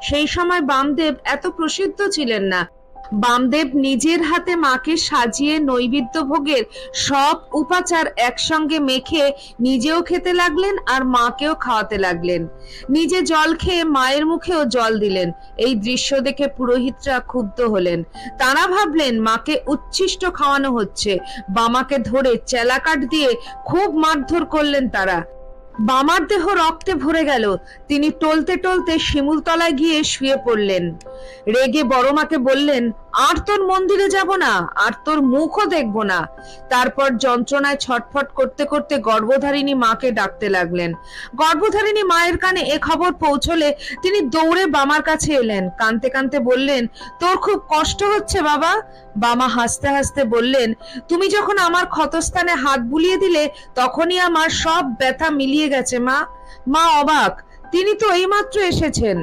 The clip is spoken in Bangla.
সেই সময় বামদেব এত প্রসিদ্ধ ছিলেন না। বামদেব নিজের হাতে মাকে সাজিয়ে নৈবেদ্য ভোগের সব উপাচার একসঙ্গে মেখে নিজেও খেতে লাগলেন আর মাকেও খাওয়াতে লাগলেন। নিজে জল খেয়ে মায়ের মুখেও জল দিলেন। এই দৃশ্য দেখে পুরোহিতরা ক্ষুব্ধ হলেন। তারা ভাবলেন মাকে উচ্ছিষ্ট খাওয়ানো হচ্ছে। বামাকে ধরে চেলাকাঠ দিয়ে খুব মারধর করলেন তারা। বামার দেহ রক্তে ভরে গেল। তিনি টলতে টলতে শিমুলতলায় গিয়ে শুয়ে পড়লেন। রেগে বড় মাকে বললেন, আর তোর মন্দিরে যাব না, আর তোর মুখও দেখব না। তারপর যন্ত্রণায় ছটফট করতে করতে গর্ভধারিণী মাকে ডাকতে লাগলেন। গর্ভধারিণী মায়ের কানে এ খবর পৌঁছলে তিনি দৌড়ে বামার কাছে এলেন। কাঁদতে কাঁদতে বললেন, তোর খুব কষ্ট হচ্ছে বাবা? বামা হাসতে হাসতে বললেন, তুমি যখন আমার ক্ষতস্থানে হাত বুলিয়ে দিলে তখনই আমার সব ব্যথা মিলিয়ে গেছে মা। মা অবাক, তিনি তো এইমাত্র এসেছেন।